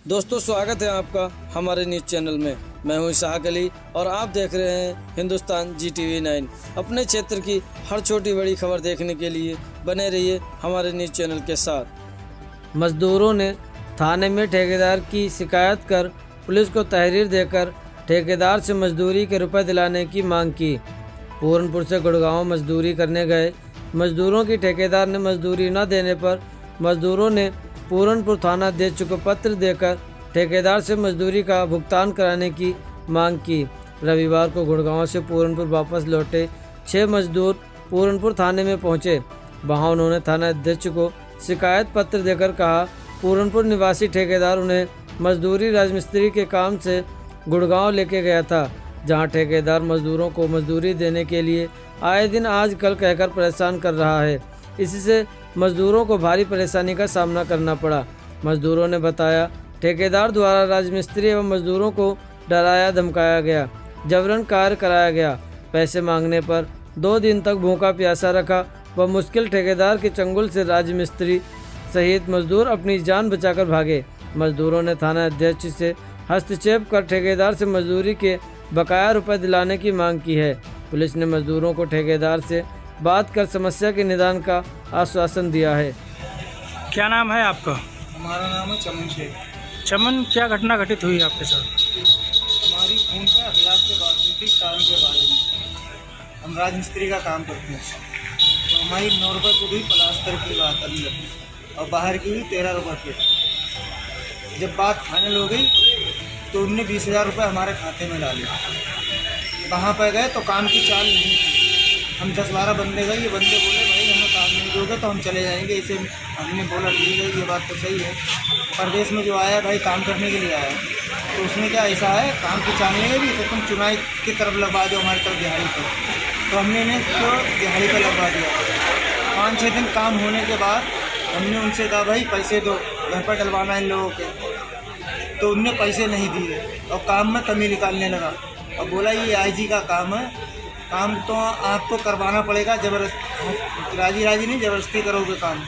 दोस्तों स्वागत है आपका हमारे न्यूज़ चैनल में। मैं हूं इसहाक अली और आप देख रहे हैं हिंदुस्तान GTV9। अपने क्षेत्र की हर छोटी बड़ी खबर देखने के लिए बने रहिए हमारे न्यूज़ चैनल के साथ। मजदूरों ने थाने में ठेकेदार की शिकायत कर पुलिस को तहरीर देकर ठेकेदार से मजदूरी के रुपए दिलाने की मांग की। पूरनपुर से गुड़गांव मजदूरी करने गए मजदूरों की ठेकेदार ने मजदूरी न देने पर मजदूरों ने पूरनपुर थाना अध्यक्ष को पत्र देकर ठेकेदार से मजदूरी का भुगतान कराने की मांग की। रविवार को गुड़गांव से पूरनपुर वापस लौटे 6 मजदूर पूरनपुर थाने में पहुंचे। वहां उन्होंने थाना अध्यक्ष को शिकायत पत्र देकर कहा पूरनपुर निवासी ठेकेदार उन्हें मजदूरी राजमिस्त्री के काम से गुड़गांव लेके गया था, जहां ठेकेदार मजदूरों को मजदूरी देने के लिए आए दिन आज कल कहकर परेशान कर रहा है। इसी से मजदूरों को भारी परेशानी का सामना करना पड़ा। मजदूरों ने बताया ठेकेदार द्वारा राजमिस्त्री एवं मजदूरों को डराया धमकाया गया, जबरन कार्य कराया गया। पैसे मांगने पर 2 दिन तक भूखा प्यासा रखा व मुश्किल ठेकेदार के चंगुल से राजमिस्त्री सहित मजदूर अपनी जान बचाकर भागे। मजदूरों ने थाना अध्यक्ष से हस्तक्षेप कर ठेकेदार से मजदूरी के बकाया रुपए दिलाने की मांग की है। पुलिस ने मजदूरों को ठेकेदार से बात कर समस्या के निदान का आश्वासन दिया है। क्या नाम है आपका? हमारा नाम है चमन शेख। चमन, क्या घटना घटित हुई आपके साथ? हमारी फोन पर अखलाक से बात हुई थी काम के बारे में। हम राजमिस्त्री का काम करते हैं, तो हमारी 9 रुपये की हुई प्लास्टर की बात अंदर और बाहर की हुई 13 रुपये की। जब बात फाइनल हो गई तो उनने 20,000 रुपये हमारे खाते में डाले। वहाँ पर गए तो काम की चाल नहीं थी। हम 10-12 बंदे गए, ये बंदे बोले भाई हमें काम नहीं दोगे तो हम चले जाएंगे। इसे हमने बोला ठीक है, ये बात तो सही है। परदेश में जो आया भाई काम करने के लिए आया, तो उसने क्या ऐसा है काम की चाल नहीं भी तो तुम चुनाई की तरफ लगवा दो हमारी तरफ दिहाड़ी पर। तो हमने इन्हें तो दिहाड़ी पर लगवा दिया। 5-6 दिन काम होने के बाद हमने उनसे कहा भाई पैसे दो, घर पर डलवाना है इन लोगों के। तो उनने पैसे नहीं दिए और काम में कमी निकालने लगा और बोला ये IG का काम है, काम तो आपको करवाना पड़ेगा, जबरदस्ती राजी नहीं ज़बरदस्ती करोगे काम।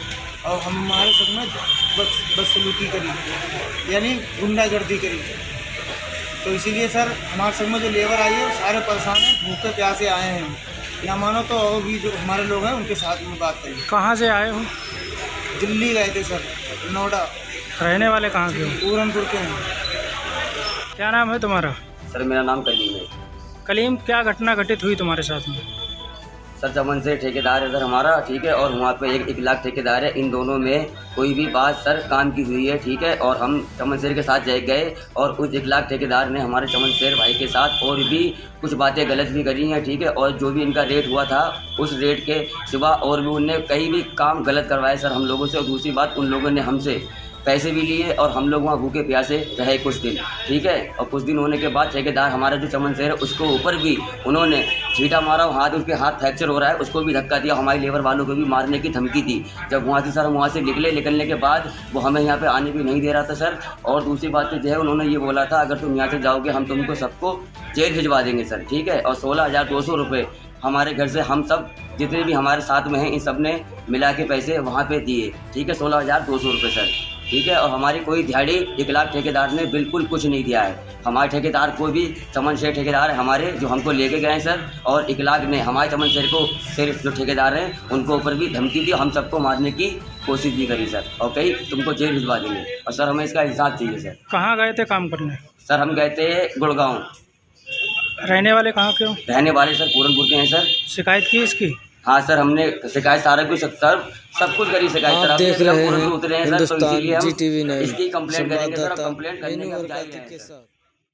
और हम हमारे संग में बदसलूकी करी, यानी गुंडागर्दी करी। तो इसीलिए सर हमारे संग में जो लेबर आई है वो सारे परेशान हैं, भूखे प्यासे आए हैं। या मानो तो और भी जो हमारे लोग हैं उनके साथ में बात करिए। कहाँ से आए हो? दिल्ली गए थे सर, नोएडा। रहने वाले कहाँ के हो? पूरनपुर के हैं। क्या नाम है तुम्हारा? सर मेरा नाम कलीम है। कलीम, क्या घटना घटित हुई तुम्हारे साथ में? सर चमन से ठेकेदार है सर हमारा, ठीक है, और वहाँ पे एक लाख ठेकेदार है। इन दोनों में कोई भी बात सर काम की हुई है, ठीक है, और हम चमन शेर के साथ गए और उस 1 लाख ठेकेदार ने हमारे चमन शेर भाई के साथ और भी कुछ बातें गलत भी करी हैं, ठीक है, और जो भी इनका रेट हुआ था उस रेट के सिवा और भी उनने कहीं भी काम गलत करवाए सर हम लोगों से। और दूसरी बात उन लोगों ने हमसे पैसे भी लिए और हम लोग वहाँ भूखे प्यासे रहे कुछ दिन, ठीक है। और कुछ दिन होने के बाद ठेकेदार हमारा जो चमन शेर है उसको ऊपर भी उन्होंने छीटा मारा, उसके हाथ फ्रैक्चर हो रहा है, उसको भी धक्का दिया। हमारी लेबर वालों को भी मारने की धमकी दी। जब वहाँ से सर हम वहाँ से निकलने के बाद वो हमें यहाँ पे आने भी नहीं दे रहा था सर। और दूसरी बात तो जो है उन्होंने ये बोला था अगर तुम यहाँ से जाओगे हम तुमको सबको जेल भिजवा देंगे सर, ठीक है। और 16,200 रुपये हमारे घर से हम सब जितने भी हमारे साथ में हैं इन सब ने मिला के पैसे वहाँ पे दिए, ठीक है, 16,200 रुपये सर, ठीक है। और हमारी कोई दिहाड़ी 1 लाख ठेकेदार ने बिल्कुल कुछ नहीं दिया है। हमारे ठेकेदार को भी चमन शेर ठेकेदार है हमारे जो हमको लेके गए हैं सर, और 1 लाख ने हमारे चमन शेर को सिर्फ जो ठेकेदार हैं उनको ऊपर भी धमकी दी, हम सबको मारने की कोशिश भी करी सर, और कहीं तुमको जेल भिजवा देंगे। और सर हमें इसका हिसाब चाहिए सर। कहाँ गए थे काम करने? सर हम गए थे गुड़गांव। रहने वाले कहाँ के हो? रहने वाले सर पूरनपुर के हैं सर। शिकायत की इसकी? हाँ सर हमने शिकायत सारा कुछ सर सब कुछ करी शिकायत सर। आप देख रहे हैं उतरे हैं सर, तो हिंदुस्तान इसीलिए हम GTV9 इसकी कंप्लेंट करेंगे सर। संवाददाता कंप्लेंट करने के मेनू हम और जा रहे कार्तिक हैं के सर। साथ।